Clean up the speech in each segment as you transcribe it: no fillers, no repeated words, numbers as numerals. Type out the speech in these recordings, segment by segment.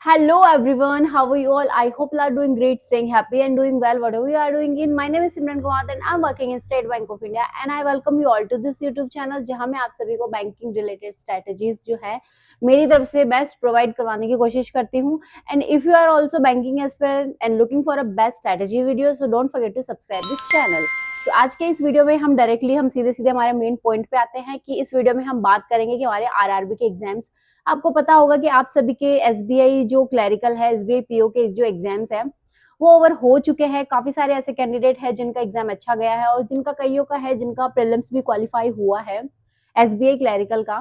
Hello everyone, how are you all? I hope you are doing great, staying happy and doing well whatever you are doing in. My name is Simran Kumar and I'm working in State Bank of India and I welcome you all to this YouTube channel जहां मैं आप सभी को banking related strategies जो है मेरी तरफ से बेस्ट प्रोवाइड करवाने की कोशिश करती हूँ. And if you are also banking aspirant and looking for a best strategy video so don't forget to subscribe this channel. तो आज के इस वीडियो में हम सीधे सीधे हमारे मेन पॉइंट पे आते हैं कि इस वीडियो में हम बात करेंगे कि हमारे आरआरबी के एग्जाम्स. आपको पता होगा कि आप सभी के एसबीआई जो क्लरिकल है, एसबीआई पीओ के जो एग्जाम्स है वो ओवर हो चुके हैं. काफी सारे ऐसे कैंडिडेट हैं जिनका एग्जाम अच्छा गया है और जिनका कईयों का है जिनका प्रीलिम्स भी क्वालिफाई हुआ है एसबीआई क्लरिकल का.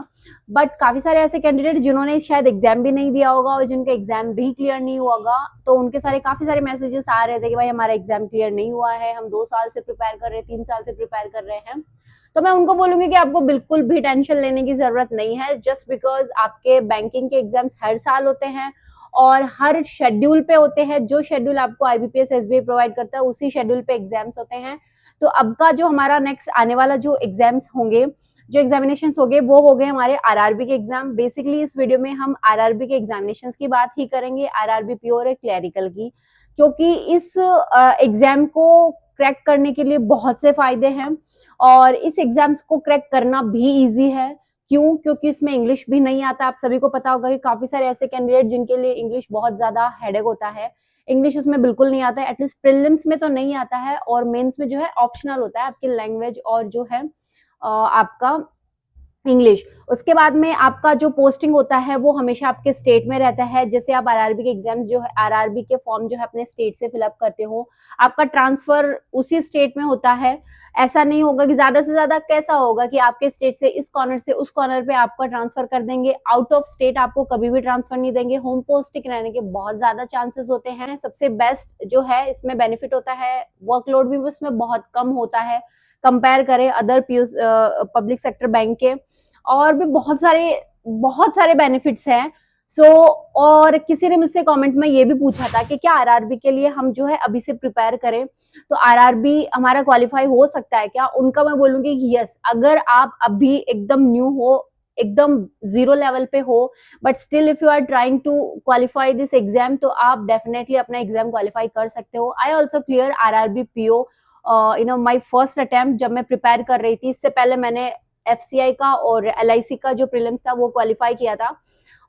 बट काफी सारे ऐसे कैंडिडेट जिन्होंने शायद एग्जाम भी नहीं दिया होगा और जिनका एग्जाम भी क्लियर नहीं हुआ होगा, तो उनके काफी सारे मैसेजेस आ रहे थे कि भाई हमारा एग्जाम क्लियर नहीं हुआ है, हम 2 साल से प्रिपेयर कर रहे हैं, 3 साल से प्रिपेयर कर रहे हैं. तो मैं उनको बोलूंगी कि आपको बिल्कुल भी टेंशन लेने की जरूरत नहीं है. जस्ट बिकॉज आपके बैंकिंग के एग्जाम्स हर साल होते हैं और हर शेड्यूल पे होते हैं. जो शेड्यूल आपको आईबीपीएस एसबीआई प्रोवाइड करता है उसी शेड्यूल पे एग्जाम्स होते हैं. तो अब का जो हमारा नेक्स्ट आने वाला जो एग्जाम्स होंगे, जो एग्जामिनेशन होंगे, वो हो गए हमारे आरआरबी के एग्जाम. बेसिकली इस वीडियो में हम आरआरबी के एग्जामिनेशन की बात ही करेंगे, आरआरबी प्योर क्लरिकल की, क्योंकि इस एग्जाम को क्रैक करने के लिए बहुत से फायदे हैं और इस एग्जाम्स को क्रैक करना भी इजी है. क्यों? क्योंकि इसमें इंग्लिश भी नहीं आता. आप सभी को पता होगा कि काफी सारे ऐसे कैंडिडेट जिनके लिए इंग्लिश बहुत ज्यादा हेडेक होता है, इंग्लिश उसमें बिल्कुल नहीं आता है. एटलीस्ट प्रीलिम्स में तो नहीं आता है और मेंस में जो है ऑप्शनल होता है आपकी लैंग्वेज और जो है आपका इंग्लिश. उसके बाद में आपका जो पोस्टिंग होता है वो हमेशा आपके स्टेट में रहता है. जैसे आप आरआरबी के एग्जाम्स जो है, आरआरबी के फॉर्म जो है अपने स्टेट से फिलअप करते हो, आपका ट्रांसफर उसी स्टेट में होता है. ऐसा नहीं होगा कि ज्यादा से ज्यादा कैसा होगा कि आपके स्टेट से इस कॉर्नर से उस कॉर्नर पे आपका ट्रांसफर कर देंगे. आउट ऑफ स्टेट आपको कभी भी ट्रांसफर नहीं देंगे. होम पोस्टिंग रहने के बहुत ज्यादा चांसेस होते हैं. सबसे बेस्ट जो है इसमें बेनिफिट होता है, वर्कलोड भी उसमें बहुत कम होता है कंपेयर करें अदर पब्लिक सेक्टर बैंक के. और भी बहुत सारे बेनिफिट्स हैं. और किसी ने मुझसे कमेंट में ये भी पूछा था कि क्या आरआरबी के लिए हम जो है अभी से प्रिपेयर करें, तो आरआरबी हमारा क्वालिफाई हो सकता है क्या? उनका मैं बोलूंगी कि यस. अगर आप अभी एकदम न्यू हो, एकदम जीरो लेवल पे हो, but still if you are trying to qualify this exam, तो आप डेफिनेटली अपना एग्जाम क्वालिफाई कर सकते हो. I also clear RRB PO my first attempt. जब मैं प्रिपेयर कर रही थी, इससे पहले मैंने एफसीआई का और एलआईसी का जो प्रीलिम्स था वो क्वालिफाई किया था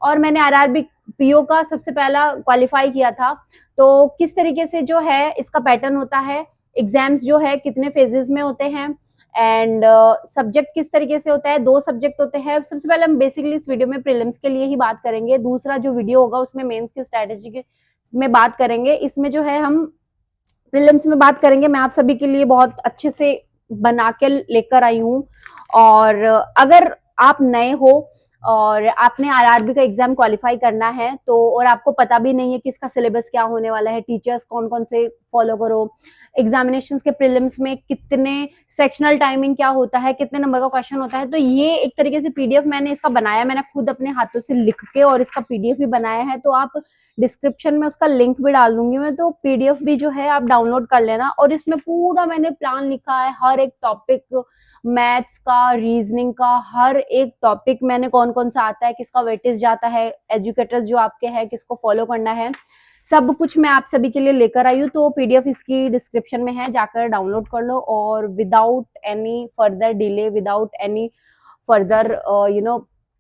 और मैंने आरआरबी पीओ का सबसे पहला क्वालिफाई किया था. तो किस तरीके से जो है इसका पैटर्न होता है, एग्जाम्स जो है कितने फेजेस में होते हैं एंड सब्जेक्ट किस तरीके से होता है. 2 सब्जेक्ट होते हैं. सबसे पहले हम बेसिकली इस वीडियो में प्रीलिम्स के लिए ही बात करेंगे. दूसरा जो वीडियो होगा उसमें मेंस की स्ट्रेटेजी के में बात करेंगे. इसमें जो है हम प्रीलिम्स में बात करेंगे. मैं आप सभी के लिए बहुत अच्छे से बना के लेकर आई हूँ. और अगर आप नए हो और आपने आरआरबी का एग्जाम क्वालिफाई करना है तो, और आपको पता भी नहीं है कि इसका सिलेबस क्या होने वाला है, टीचर्स कौन कौन से फॉलो करो, एग्जामिनेशंस के प्रीलिम्स में कितने सेक्शनल टाइमिंग क्या होता है, कितने नंबर का क्वेश्चन होता है, तो ये एक तरीके से पीडीएफ मैंने इसका बनाया. मैंने खुद अपने हाथों से लिख के और इसका पीडीएफ भी बनाया है. तो आप डिस्क्रिप्शन में उसका लिंक भी डाल दूंगी मैं, तो पीडीएफ भी जो है आप डाउनलोड कर लेना. और इसमें पूरा मैंने प्लान लिखा है, हर एक टॉपिक, मैथ्स का, रीजनिंग का, हर एक टॉपिक मैंने कौन कौन सा आता है, किसका वेटेज जाता है, एजुकेटर्स जो आपके हैं किसको फॉलो करना है, सब कुछ मैं आप सभी के लिए लेकर आई हूँ. तो पीडीएफ इसकी डिस्क्रिप्शन में है, जाकर डाउनलोड कर लो. और without any further delay, without any further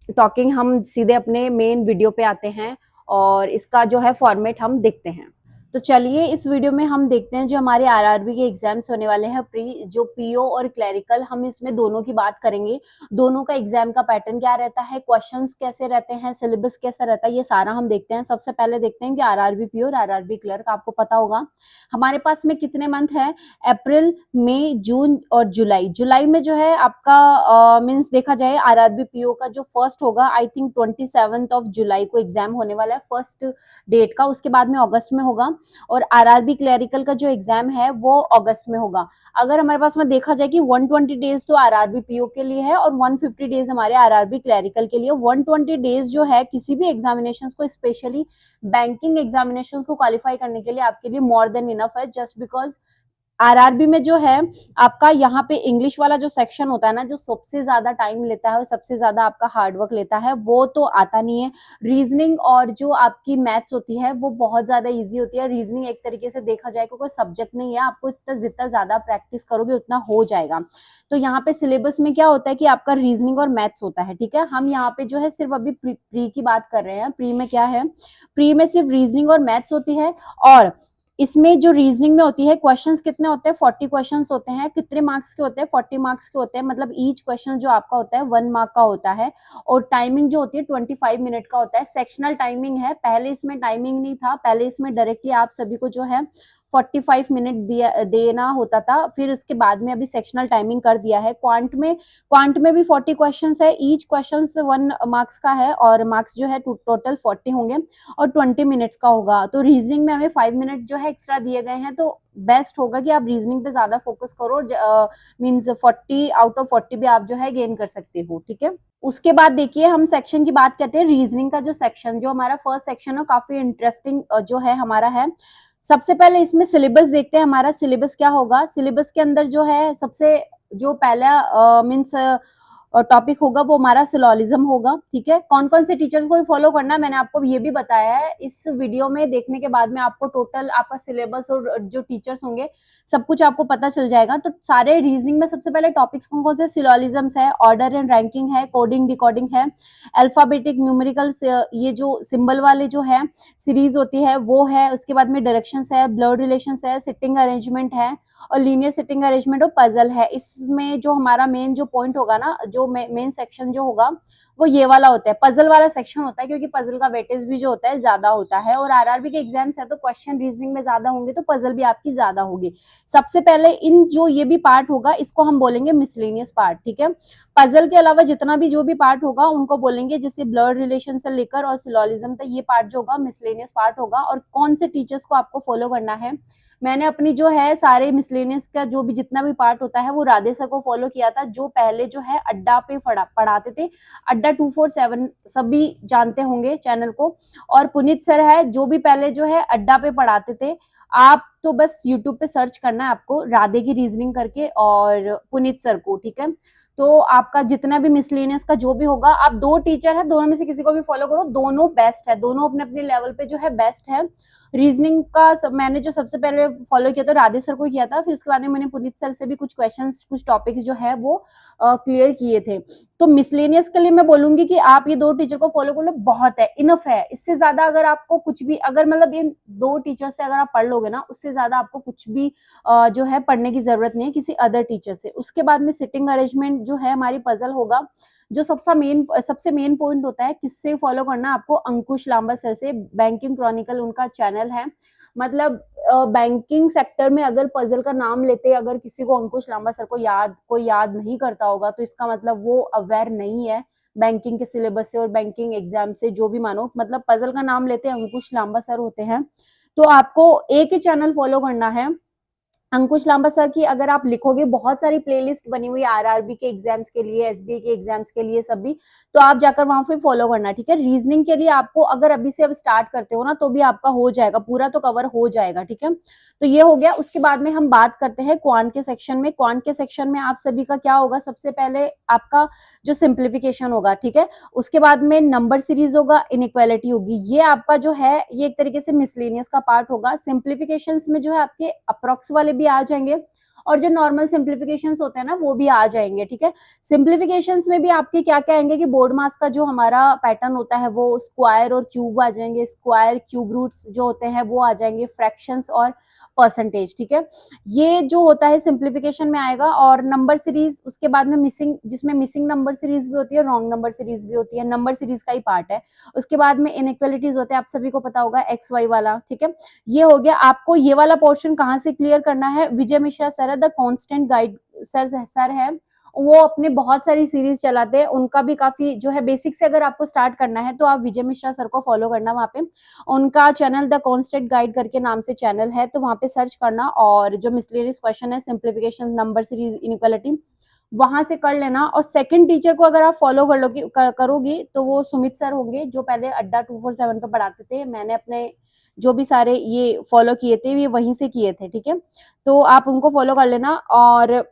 talking, हम सीधे अपने मेन वीडियो पे आते हैं और इसका जो है फॉर्मेट हम देखते हैं. तो चलिए इस वीडियो में हम देखते हैं जो हमारे आरआरबी के एग्जाम्स होने वाले हैं, जो पीओ और क्लरिकल, हम इसमें दोनों की बात करेंगे. दोनों का एग्जाम का पैटर्न क्या रहता है, क्वेश्चंस कैसे रहते हैं, सिलेबस कैसा रहता है, ये सारा हम देखते हैं. सबसे पहले देखते हैं कि आरआरबी पीओ और आरआरबी क्लर्क. आपको पता होगा हमारे पास में कितने मंथ है, अप्रैल, मई, जून और जुलाई. जुलाई में जो है आपका मीन्स देखा जाए आरआरबी पीओ का जो फर्स्ट होगा, आई थिंक 27 जुलाई को एग्जाम होने वाला है फर्स्ट डेट का. उसके बाद में अगस्त में होगा. और आरआरबी क्लरिकल का जो एग्जाम है वो अगस्त में होगा. अगर हमारे पास में देखा जाए कि 120 डेज तो आरआरबी पीओ के लिए है और 150 डेज हमारे आरआरबी क्लरिकल के लिए. 120 डेज जो है किसी भी एग्जामिनेशंस को, स्पेशली बैंकिंग एग्जामिनेशंस को क्वालिफाई करने के लिए आपके लिए मोर देन इनफ है. जस्ट बिकॉज आरआरबी में जो है आपका यहाँ पे इंग्लिश वाला जो सेक्शन होता है ना, जो सबसे ज्यादा टाइम लेता है और सबसे ज्यादा आपका हार्डवर्क लेता है, वो तो आता नहीं है। रीजनिंग और जो आपकी मैथ्स होती है वो बहुत ज्यादा इजी होती है। रीजनिंग एक तरीके से देखा जाए कोई सब्जेक्ट नहीं है, आपको इतना जितना ज्यादा प्रैक्टिस करोगे उतना हो जाएगा। तो यहाँ पे सिलेबस में क्या होता है कि आपका रीजनिंग और मैथ्स होता है, ठीक है। हम यहाँ पे जो है सिर्फ अभी प्री की बात कर रहे हैं। प्री में क्या है, प्री में सिर्फ रीजनिंग और मैथ्स होती है। और इसमें जो रीजनिंग में होती है, क्वेश्चंस कितने होते हैं, 40 क्वेश्चंस होते हैं। कितने मार्क्स के होते हैं, 40 मार्क्स के होते हैं। मतलब ईच क्वेश्चन जो आपका होता है 1 मार्क का होता है। और टाइमिंग जो होती है 25 मिनट का होता है। सेक्शनल टाइमिंग है, पहले इसमें टाइमिंग नहीं था, पहले इसमें डायरेक्टली आप सभी को जो है 45 मिनट देना होता था, फिर उसके बाद में अभी सेक्शनल टाइमिंग कर दिया है। क्वांट में भी 40 क्वेश्चंस है, ईच क्वेश्चन 1 मार्क्स का है, और मार्क्स जो है टोटल 40 होंगे और 20 मिनट्स का होगा। तो रीजनिंग में हमें 5 मिनट जो है एक्स्ट्रा दिए गए हैं, तो बेस्ट होगा कि आप रीजनिंग पे ज्यादा फोकस करो। मींस 40 आउट ऑफ 40 भी आप जो है गेन कर सकते हो, ठीक है। उसके बाद देखिए, हम सेक्शन की बात करते हैं। रीजनिंग का जो सेक्शन, जो हमारा फर्स्ट सेक्शन है, काफी इंटरेस्टिंग जो है हमारा है। सबसे पहले इसमें सिलेबस देखते हैं। हमारा सिलेबस क्या होगा, सिलेबस के अंदर जो है सबसे जो पहला मीन्स टॉपिक होगा वो हमारा सिलोलिज्म होगा, ठीक है। कौन कौन से टीचर्स को फॉलो करना है मैंने आपको ये भी बताया है। इस वीडियो में देखने के बाद में आपको टोटल आपका सिलेबस और जो टीचर्स होंगे सब कुछ आपको पता चल जाएगा। तो सारे रीजनिंग में सबसे पहले टॉपिक्स कौन कौन से, सिलोलिज्म्स है, ऑर्डर एंड रैंकिंग है, कोडिंग डिकोडिंग है, अल्फाबेटिक न्यूमेरिकल, ये जो सिंबल वाले जो है सीरीज होती है वो है। उसके बाद में डायरेक्शंस है, ब्लड रिलेशंस है, सिटिंग अरेंजमेंट है, और लीनियर सिटिंग अरेंजमेंट और पजल है। इसमें जो हमारा मेन जो पॉइंट होगा ना, जो मेन सेक्शन जो होगा वो ये वाला होता है, पजल वाला सेक्शन होता है, क्योंकि पजल का वेटेज भी जो होता है ज्यादा होता है। और आरआरबी के एग्जाम्स है तो क्वेश्चन रीजनिंग में ज्यादा होंगे तो पजल भी आपकी ज्यादा होगी। सबसे पहले इन जो ये भी पार्ट होगा इसको हम बोलेंगे मिसलेनियस पार्ट, ठीक है। पजल के अलावा जितना भी जो भी पार्ट होगा उनको बोलेंगे, जैसे ब्लड रिलेशन से लेकर और सिलोलिज्म तक, ये पार्ट जो होगा मिसलेनियस पार्ट होगा। और कौन से टीचर्स को आपको फॉलो करना है, मैंने अपनी जो है सारे मिसलेनियस का जो भी जितना भी पार्ट होता है वो राधे सर को फॉलो किया था, जो पहले जो है अड्डा पे पढ़ाते थे। अड्डा 247 सभी जानते होंगे चैनल को। और पुनीत सर है जो भी पहले जो है अड्डा पे पढ़ाते थे। आप तो बस यूट्यूब पे सर्च करना है आपको राधे की रीजनिंग करके और पुनीत सर को, ठीक है। तो आपका जितना भी मिसलेनियस का जो भी होगा, आप 2 टीचर है, दोनों में से किसी को भी फॉलो करो, दोनों बेस्ट है, दोनों अपने अपने लेवल पे जो है बेस्ट है। रीजनिंग का मैंने जो सबसे पहले फॉलो किया था राधे सर को किया था, फिर उसके बाद में मैंने पुनीत सर से भी कुछ क्वेश्चंस कुछ टॉपिक्स जो है वो क्लियर किए थे। तो मिसलेनियस के लिए मैं बोलूंगी कि आप ये 2 टीचर को फॉलो कर लो, बहुत है, इनफ है। इससे ज्यादा अगर आपको कुछ भी, अगर मतलब इन 2 टीचर से अगर आप पढ़ लोगे ना, उससे ज्यादा आपको कुछ भी जो है पढ़ने की जरूरत नहीं है किसी अदर टीचर से। उसके बाद में सिटिंग अरेंजमेंट जो है हमारी पजल होगा। जो सबसे मेन पॉइंट होता है किससे फॉलो करना आपको, अंकुश लांबा सर से, बैंकिंग क्रॉनिकल उनका चैनल है। मतलब बैंकिंग सेक्टर में अगर पजल का नाम लेते अगर किसी को अंकुश लांबा सर को कोई याद नहीं करता होगा, तो इसका मतलब वो अवेयर नहीं है बैंकिंग के सिलेबस से और बैंकिंग एग्जाम से, जो भी मानो। मतलब पजल का नाम लेते अंकुश लांबा सर होते हैं। तो आपको एक ही चैनल फॉलो करना है, अंकुश लांबा सर की। अगर आप लिखोगे, बहुत सारी प्लेलिस्ट बनी हुई है आरआरबी के एग्जाम्स के लिए, एसबीआई के एग्जाम्स के लिए सभी, तो आप जाकर वहां पे फॉलो करना, ठीक है। रीजनिंग के लिए आपको अगर अभी से अब स्टार्ट करते हो ना तो भी आपका हो जाएगा, पूरा तो कवर हो जाएगा, ठीक है। तो ये हो गया। उसके बाद में हम बात करते हैं क्वांट के सेक्शन में। क्वांट के सेक्शन में आप सभी का क्या होगा, सबसे पहले आपका जो सिंप्लीफिकेशन होगा, ठीक है। उसके बाद में नंबर सीरीज होगा, इनइक्वालिटी होगी। ये आपका जो है ये एक तरीके से मिसलेनियस का पार्ट होगा। सिंप्लीफिकेशन में जो है आपके अप्रोक्स वाले भी आ जाएंगे और जो नॉर्मल सिंप्लीफिकेशंस होते हैं ना वो भी आ जाएंगे, ठीक है। सिंप्लीफिकेशंस में भी आपके क्या क्या आएंगे कि बोर्ड मास का जो हमारा पैटर्न होता है वो स्क्वायर और क्यूब आ जाएंगे, स्क्वायर क्यूब रूट्स जो होते हैं वो आ जाएंगे, फ्रैक्शंस और परसेंटेज, ठीक है। ये जो होता है सिंप्लीफिकेशन में आएगा। और नंबर सीरीज उसके बाद में मिसिंग, जिसमें मिसिंग नंबर सीरीज भी होती है, रॉन्ग नंबर सीरीज भी होती है, नंबर सीरीज का ही पार्ट है। उसके बाद में इनइक्वालिटीज होते हैं, आप सभी को पता होगा, एक्स वाई वाला, ठीक है। ये हो गया। आपको ये वाला पोर्शन कहाँ से क्लियर करना है, विजय मिश्रा सर है, द कांस्टेंट गाइड सर है, वो अपने बहुत सारी सीरीज चलाते हैं, उनका भी काफी जो है बेसिक से अगर आपको स्टार्ट करना है तो आप विजय मिश्रा सर को फॉलो करना। वहां पे उनका चैनल द कांस्टेंट गाइड करके नाम से चैनल है, तो वहां पे सर्च करना। और जो मिसलेनियस क्वेश्चन है, सिंप्लीफिकेशन, नंबर सीरीज, इनइक्वालिटी, वहां से कर लेना। और सेकंड टीचर को अगर आप फॉलो करोगी तो वो सुमित सर होंगे, जो पहले अड्डा 247 पे पढ़ाते थे। मैंने अपने जो भी सारे ये फॉलो किए थे ये वहीं से किए थे, ठीक है। तो आप उनको फॉलो कर लेना। और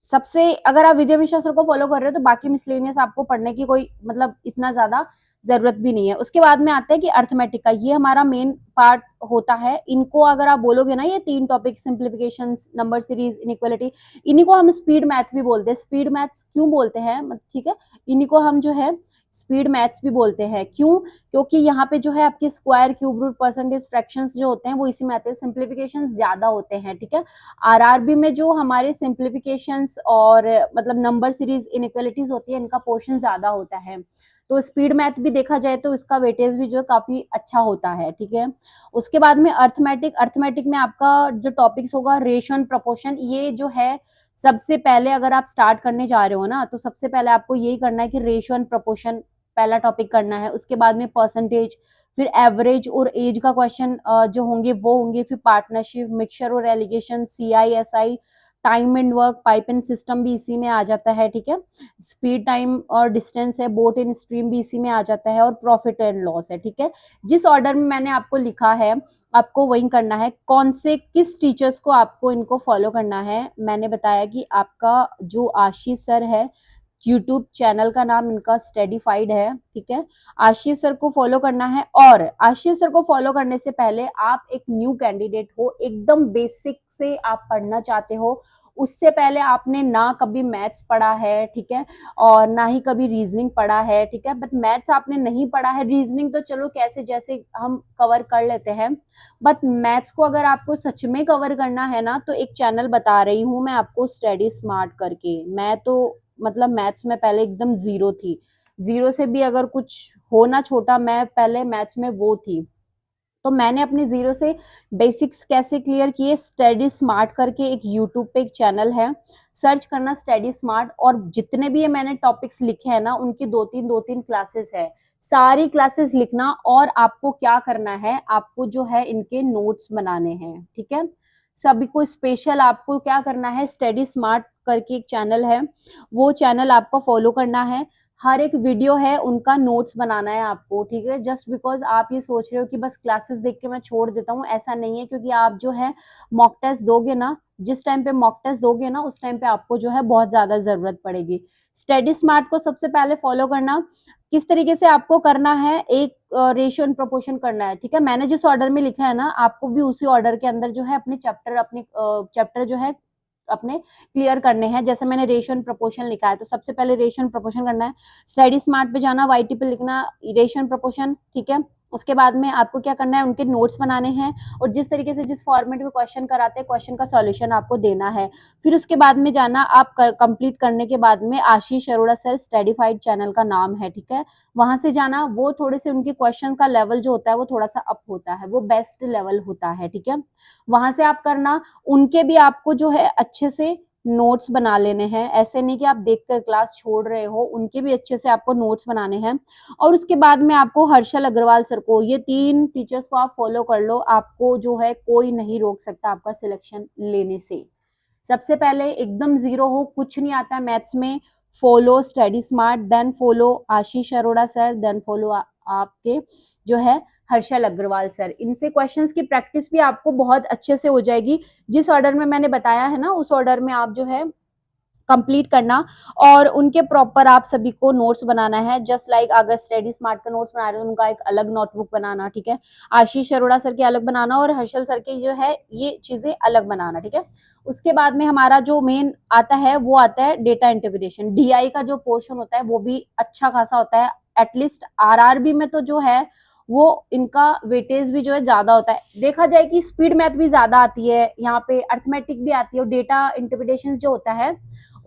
सबसे अगर आप विजय मिश्रा सर को फॉलो कर रहे हो तो बाकी मिसलेनियस आपको पढ़ने की कोई मतलब इतना ज्यादा जरूरत भी नहीं है। उसके बाद में आता है कि अर्थमेटिक का, ये हमारा मेन पार्ट होता है। इनको अगर आप बोलोगे ना, ये 3 topic, simplification, number series, inequality, इन्हीं को हम स्पीड मैथ भी बोलते हैं। स्पीड मैथ्स क्यों बोलते हैं, ठीक है, इन्हीं को हम जो है स्पीड मैथ्स भी बोलते हैं। क्यों? क्योंकि यहाँ पे जो है आपके square, cube root, percentage, fractions जो होते हैं वो इसी में आते हैं। सिंप्लीफिकेशन ज्यादा होते हैं, ठीक है। आरआरबी में जो हमारे सिंप्लीफिकेशंस और मतलब नंबर सीरीज, इनइक्वालिटीज होती है, इनका पोर्शन ज्यादा होता है। तो स्पीड मैथ भी देखा जाए तो इसका वेटेज भी जो है काफी अच्छा होता है, ठीक है। उसके बाद में अर्थमेटिक, अर्थमेटिक में आपका जो टॉपिक्स होगा रेशियो एंड प्रोपोर्शन, ये जो है सबसे पहले अगर आप स्टार्ट करने जा रहे हो ना, तो सबसे पहले आपको यही करना है कि रेशियो एंड प्रोपोर्शन पहला टॉपिक करना है। उसके बाद में परसेंटेज, फिर एवरेज और एज का क्वेश्चन जो होंगे वो होंगे, फिर पार्टनरशिप, मिक्सचर और alligation, CISI, time and work, pipe and cistern भी इसी में आ जाता है, ठीक है। स्पीड, टाइम और डिस्टेंस है, बोट इन स्ट्रीम भी इसी में आ जाता है, और प्रॉफिट एंड लॉस है, ठीक है। जिस ऑर्डर में मैंने आपको लिखा है आपको वही करना है। कौन से किस टीचर्स को आपको इनको फॉलो करना है, मैंने बताया कि आपका जो आशीष सर है, यूट्यूब चैनल का नाम इनका स्टडीफाइड है, ठीक है। आशीष सर को फॉलो करना है। और आशीष सर को फॉलो करने से पहले आप एक न्यू कैंडिडेट हो, एकदम बेसिक से आप पढ़ना चाहते हो, उससे पहले आपने ना कभी मैथ्स पढ़ा है, ठीक है, और ना ही कभी रीजनिंग पढ़ा है, ठीक है। बट मैथ्स आपने नहीं पढ़ा है, रीजनिंग तो चलो कैसे जैसे हम कवर कर लेते हैं, बट मैथ्स को अगर आपको सच में कवर करना है ना, तो एक चैनल बता रही हूँ मैं आपको, स्टडी स्मार्ट करके। मैं तो मतलब मैथ्स में पहले एकदम जीरो थी, जीरो से भी अगर कुछ हो ना छोटा, मैं पहले मैथ्स में वो थी। तो मैंने अपने जीरो से बेसिक्स कैसे क्लियर किए, स्टडी स्मार्ट करके एक यूट्यूब पे एक चैनल है, सर्च करना स्टडी स्मार्ट। और जितने भी ये मैंने टॉपिक्स लिखे हैं ना, उनकी दो तीन क्लासेस है, सारी क्लासेस लिखना। और आपको क्या करना है, आपको जो है इनके नोट्स बनाने हैं, ठीक है। सभी को स्पेशल आपको क्या करना है, स्टडी स्मार्ट करके एक चैनल है, वो चैनल आपको फॉलो करना है। हर एक वीडियो है उनका नोट्स बनाना है आपको, ठीक है। जस्ट बिकॉज आप ये सोच रहे हो कि बस क्लासेस देख के मैं छोड़ देता हूँ, ऐसा नहीं है। क्योंकि आप जो है मॉक टेस्ट दोगे ना, जिस टाइम पे मॉक टेस्ट दोगे ना, उस टाइम पे आपको जो है बहुत ज्यादा जरूरत पड़ेगी। स्टडी स्मार्ट को सबसे पहले फॉलो करना। किस तरीके से आपको करना है, एक रेशियो एंड प्रोपोर्शन करना है, ठीक है। मैंने जिस ऑर्डर में लिखा है ना, आपको भी उसी ऑर्डर के अंदर जो है अपने चैप्टर जो है अपने क्लियर करने हैं। जैसे मैंने रेशियो एंड प्रोपोर्शन लिखा है, तो सबसे पहले रेशियो एंड प्रोपोर्शन करना है। स्टडी स्मार्ट पे जाना, YT पे लिखना रेशियो एंड प्रोपोर्शन, ठीक है। उसके बाद में आपको क्या करना है, उनके नोट्स बनाने हैं, और जिस तरीके से जिस फॉर्मेट में क्वेश्चन कराते हैं, क्वेश्चन का सॉल्यूशन आपको देना है। फिर उसके बाद में जाना, आप कंप्लीट करने के बाद में आशीष अरोड़ा सर स्टडीफाइड चैनल का नाम है, ठीक है, वहां से जाना। वो थोड़े से उनके क्वेश्चन का लेवल जो होता है वो थोड़ा सा अप होता है, वो बेस्ट लेवल होता है, ठीक है। वहां से आप करना। उनके भी आपको जो है अच्छे से नोट्स बना लेने हैं, ऐसे नहीं कि आप देखकर क्लास छोड़ रहे हो, उनके भी अच्छे से आपको नोट्स बनाने हैं। और उसके बाद में आपको हर्षल अग्रवाल सर को, ये 3 टीचर्स को आप फॉलो कर लो, आपको जो है कोई नहीं रोक सकता आपका सिलेक्शन लेने से। सबसे पहले एकदम जीरो हो, कुछ नहीं आता है मैथ्स में, follow Study Smart, then follow Ashish Arora sir, then follow आपके जो है हर्षल अग्रवाल सर। इनसे क्वेश्चंस की प्रैक्टिस भी आपको बहुत अच्छे से हो जाएगी। जिस ऑर्डर में मैंने बताया है ना, उस ऑर्डर में आप जो है कंप्लीट करना। और उनके प्रॉपर आप सभी को नोट्स बनाना है। जस्ट लाइक अगर स्टडी स्मार्ट का नोट्स बना रहे हो, उनका एक अलग नोटबुक बनाना, ठीक है। आशीष अरोड़ा सर के अलग बनाना, और हर्षल सर के जो है ये चीजें अलग बनाना, ठीक है। उसके बाद में हमारा जो मेन आता है वो आता है डेटा इंटरप्रिटेशन। DI का जो पोर्शन होता है वो भी अच्छा खासा होता है। एटलीस्ट RRB में तो जो है वो इनका वेटेज भी जो है ज्यादा होता है। देखा जाए कि स्पीड मैथ भी ज्यादा आती है, यहाँ पे अर्थमेटिक भी आती है, और डेटा इंटरप्रिटेशन जो होता है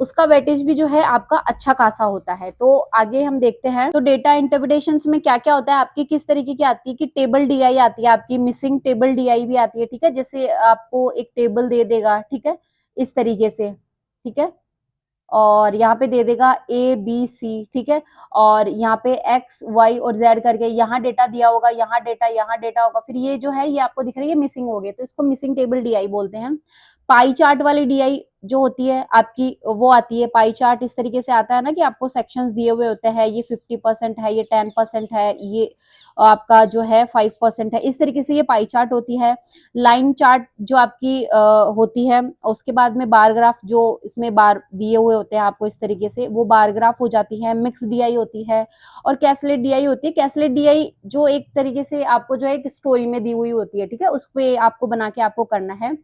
उसका वेटेज भी जो है आपका अच्छा खासा होता है। तो आगे हम देखते हैं। तो डेटा इंटरप्रिटेशन में क्या क्या होता है आपकी, किस तरीके की आती है कि टेबल DI आती है आपकी, मिसिंग टेबल DI भी आती है, ठीक है। जैसे आपको एक टेबल दे देगा, ठीक है, इस तरीके से, ठीक है, और यहाँ पे दे देगा ABC, ठीक है, और यहाँ पे X Y और Z करके यहाँ डेटा दिया होगा, यहाँ डेटा होगा, फिर ये जो है ये आपको दिख रही है मिसिंग हो गए, तो इसको मिसिंग टेबल DI बोलते हैं। पाई चार्ट वाली डीआई जो होती है आपकी, वो आती है पाई चार्ट इस तरीके से आता है ना कि आपको सेक्शंस दिए हुए होते हैं, ये 50% है, ये 10% है, ये आपका जो है 5% है, इस तरीके से ये पाई चार्ट होती है। लाइन चार्ट जो आपकी होती है, उसके बाद में बार ग्राफ जो इसमें बार दिए हुए होते हैं आपको इस तरीके से, वो बार ग्राफ हो जाती है। मिक्स डीआई होती है और कैसलेट डीआई होती है। कैसलेट डीआई जो एक तरीके से आपको जो है एक स्टोरी में दी हुई होती है, ठीक है, उस पे आपको बना के आपको करना है।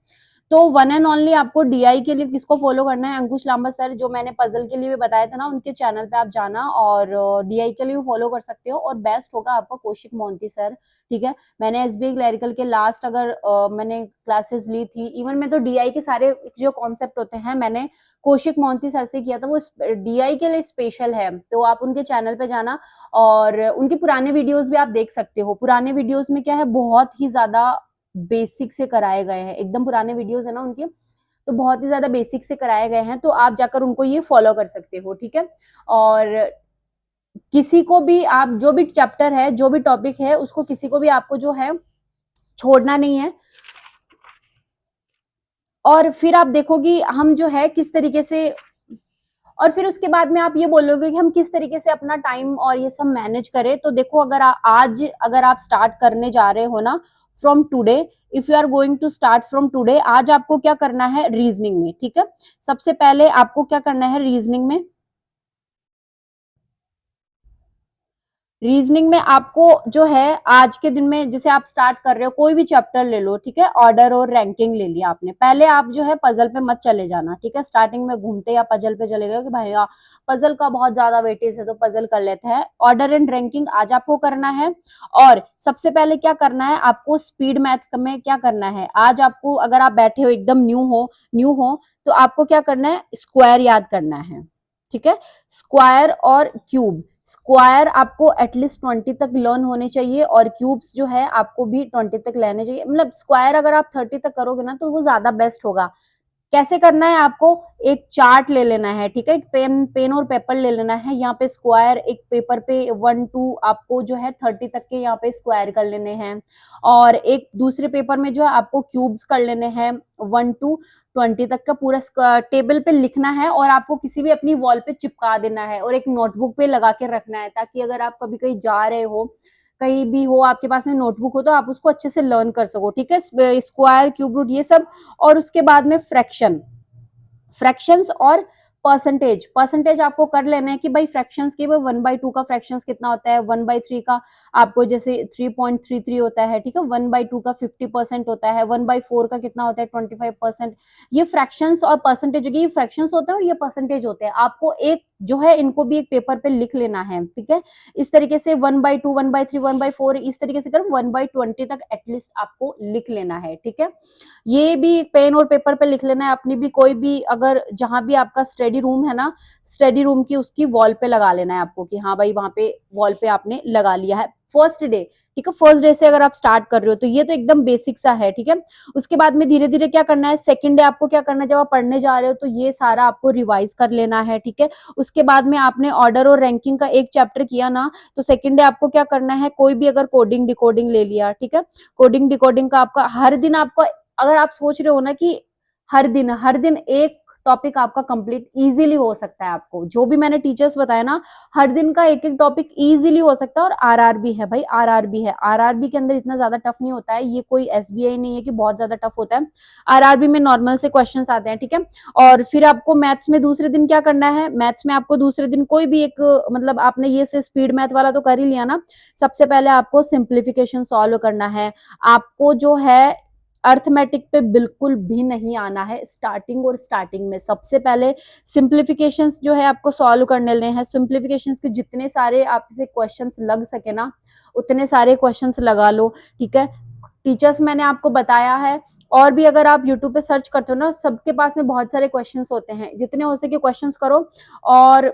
तो वन एंड ओनली आपको डीआई के लिए किसको फॉलो करना है, अंकुश लांबा सर जो मैंने पजल के लिए भी बताया था ना, उनके चैनल पे आप जाना और डीआई के लिए भी फॉलो कर सकते हो। और बेस्ट होगा आपका कौशिक मोहंती सर, ठीक है। मैंने एसबीआई क्लरिकल के लास्ट अगर मैंने क्लासेस ली थी, इवन मैं तो डीआई के सारे जो कॉन्सेप्ट होते हैं मैंने कौशिक मोहंती सर से किया था, वो डीआई के लिए स्पेशल है। तो आप उनके चैनल पे जाना और उनके पुराने वीडियोस भी आप देख सकते हो। पुराने वीडियोस में क्या है, बहुत ही ज्यादा बेसिक से कराए गए हैं, एकदम पुराने वीडियोस है ना उनके, तो बहुत ही ज्यादा बेसिक से कराए गए हैं। तो आप जाकर उनको ये फॉलो कर सकते हो, ठीक है। और किसी को भी आप जो भी चैप्टर है, जो भी टॉपिक है, उसको किसी को भी आपको जो है छोड़ना नहीं है। और फिर आप देखोगी हम जो है किस तरीके से, और फिर उसके बाद में आप ये बोलोगे कि हम किस तरीके से अपना टाइम और ये सब मैनेज करें। तो देखो अगर आज अगर आप स्टार्ट करने जा रहे हो ना from today, if you are going to start from today, आज आपको क्या करना है रीजनिंग में, ठीक है। सबसे पहले आपको क्या करना है रीजनिंग में, रीजनिंग में आपको जो है आज के दिन में जैसे आप स्टार्ट कर रहे हो, कोई भी चैप्टर ले लो, ठीक है। ऑर्डर और रैंकिंग ले लिया आपने, पहले आप जो है पजल पे मत चले जाना, ठीक है। स्टार्टिंग में घूमते या पजल पे चले गए कि भाई पजल का बहुत ज्यादा वेटेज है तो पजल कर लेते हैं। ऑर्डर एंड रैंकिंग आज आपको करना है। और सबसे पहले क्या करना है आपको, स्पीड मैथ में क्या करना है आज आपको, अगर आप बैठे हो एकदम न्यू हो तो आपको क्या करना है, स्क्वायर याद करना है, ठीक है। स्क्वायर और क्यूब, स्क्वायर आपको एटलीस्ट 20 तक लर्न होने चाहिए और क्यूब्स जो है आपको भी 20 तक लेने चाहिए। मतलब स्क्वायर अगर आप 30 तक करोगे ना तो वो ज्यादा बेस्ट होगा। कैसे करना है आपको, एक चार्ट ले लेना है, ठीक है। एक पेन और पेपर ले लेना है, यहाँ पे स्क्वायर एक पेपर पे 1 2 आपको जो है 30 तक के यहाँ पे स्क्वायर कर लेने हैं। और एक दूसरे पेपर में जो है आपको क्यूब्स कर लेने हैं 1 to 20 तक का पूरा टेबल पे लिखना है और आपको किसी भी अपनी वॉल पे चिपका देना है और एक नोटबुक पे लगा के रखना है, ताकि अगर आप कभी कहीं जा रहे हो, कहीं भी हो आपके पास में नोटबुक हो तो आप उसको अच्छे से लर्न कर सको, ठीक है। स्क्वायर क्यूब रूट ये सब। और उसके बाद में फ्रैक्शंस और परसेंटेज आपको कर लेना है कि भाई फ्रैक्शंस की 1/2 का फ्रैक्शंस कितना होता है, 1/3 का आपको जैसे 3.33 होता है, ठीक है। 1/2 का 50% होता है, 1/4 का कितना होता है 25%। ये फ्रैक्शंस और परसेंटेज, ये फ्रैक्शंस होते हैं और ये परसेंटेज होते हैं। आपको एक जो है इनको भी एक पेपर पे लिख लेना है, ठीक है। इस तरीके से 1/2 1/3 1/4 इस तरीके से कर 1/20 तक एटलीस्ट आपको लिख लेना है, ठीक है। ये भी पेन और पेपर पे लिख लेना है। अपनी भी कोई भी अगर जहां भी आपका स्टडी रूम है ना, स्टडी रूम की उसकी वॉल पे लगा लेना है आपको कि हाँ भाई वहां पे वॉल पे आपने लगा लिया है फर्स्ट डे, ठीक है। फर्स्ट डे से अगर आप स्टार्ट कर रहे हो तो ये तो एकदम बेसिक सा है, ठीक है। उसके बाद में धीरे धीरे क्या करना है, सेकंड डे आपको क्या करना है, जब आप पढ़ने जा रहे हो तो ये सारा आपको रिवाइज कर लेना है, ठीक है। उसके बाद में आपने ऑर्डर और रैंकिंग का एक चैप्टर किया ना, तो सेकंड डे आपको क्या करना है, कोई भी अगर कोडिंग डिकोडिंग ले लिया, ठीक है। कोडिंग डिकोडिंग का आपका हर दिन आपका, अगर आप सोच रहे हो ना कि हर दिन एक टॉपिक आपका कंप्लीट इजीली हो सकता है, आपको जो भी मैंने टीचर्स बताया ना, हर दिन का एक एक टॉपिक इजीली हो सकता है। और आरआरबी है भाई, आरआरबी है, आरआरबी के अंदर इतना ज्यादा टफ नहीं होता है, ये कोई एसबीआई नहीं है कि बहुत ज्यादा टफ होता है। आरआरबी में नॉर्मल से क्वेश्चंस आते हैं, ठीक है। और फिर आपको मैथ्स में दूसरे दिन क्या करना है, मैथ्स में आपको दूसरे दिन कोई भी एक, मतलब आपने ये से स्पीड मैथ वाला तो कर ही लिया ना, सबसे पहले आपको सिंप्लीफिकेशन सॉल्व करना है। आपको जो है अर्थमेटिक पे बिल्कुल भी नहीं आना है। स्टार्टिंग में सबसे पहले सिंप्लीफिकेशंस जो है आपको सॉल्व करने लेने हैं। सिंप्लीफिकेशंस के जितने सारे आपसे क्वेश्चंस लग सके ना, उतने सारे क्वेश्चंस लगा लो, ठीक है। टीचर्स मैंने आपको बताया है, और भी अगर आप यूट्यूब पे सर्च करते हो ना, सबके पास में बहुत सारे क्वेश्चंस होते हैं, जितने हो सके क्वेश्चंस करो। और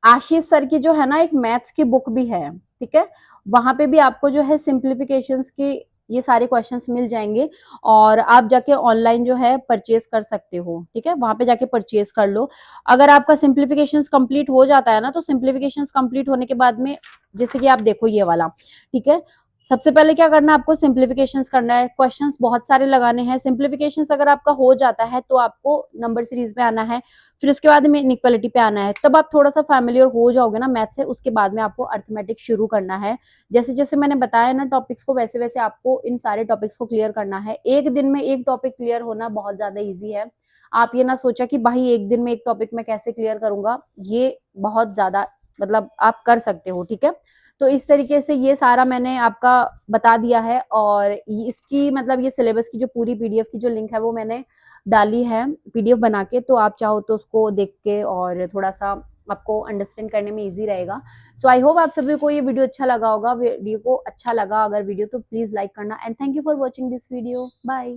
आशीष सर की जो है ना एक मैथ्स की बुक भी है, ठीक है। वहां पे भी आपको जो है सिंप्लीफिकेशंस की ये सारे क्वेश्चंस मिल जाएंगे और आप जाके ऑनलाइन जो है परचेज कर सकते हो, ठीक है। वहां पे जाके परचेज कर लो। अगर आपका सिंप्लीफिकेशंस कंप्लीट हो जाता है ना, तो सिंप्लीफिकेशंस कंप्लीट होने के बाद में जैसे कि आप देखो ये वाला, ठीक है, सबसे पहले क्या करना है आपको, सिंप्लीफिकेशंस करना है, क्वेश्चंस बहुत सारे लगाने हैं। सिंप्लीफिकेशंस अगर आपका हो जाता है तो आपको नंबर सीरीज में आना है, फिर उसके बाद में इनइक्वालिटी पे आना है। तब आप थोड़ा सा फैमिलियर हो जाओगे ना मैथ से, उसके बाद में आपको अर्थमेटिक शुरू करना है। जैसे जैसे मैंने बताया ना टॉपिक्स को, वैसे वैसे आपको इन सारे टॉपिक्स को क्लियर करना है। एक दिन में एक टॉपिक क्लियर होना बहुत ज्यादा ईजी है। आप ये ना सोचा कि भाई एक दिन में एक टॉपिक मैं कैसे क्लियर करूंगा, ये बहुत ज्यादा मतलब आप कर सकते हो, ठीक है। तो इस तरीके से ये सारा मैंने आपका बता दिया है, और इसकी मतलब ये सिलेबस की जो पूरी पीडीएफ की जो लिंक है वो मैंने डाली है पीडीएफ बना के, तो आप चाहो तो उसको देख के और थोड़ा सा आपको अंडरस्टैंड करने में इजी रहेगा। सो आई होप आप सभी को ये वीडियो अच्छा लगा होगा। वीडियो को अच्छा लगा अगर वीडियो, तो प्लीज लाइक करना, and thank you for watching this video. Bye.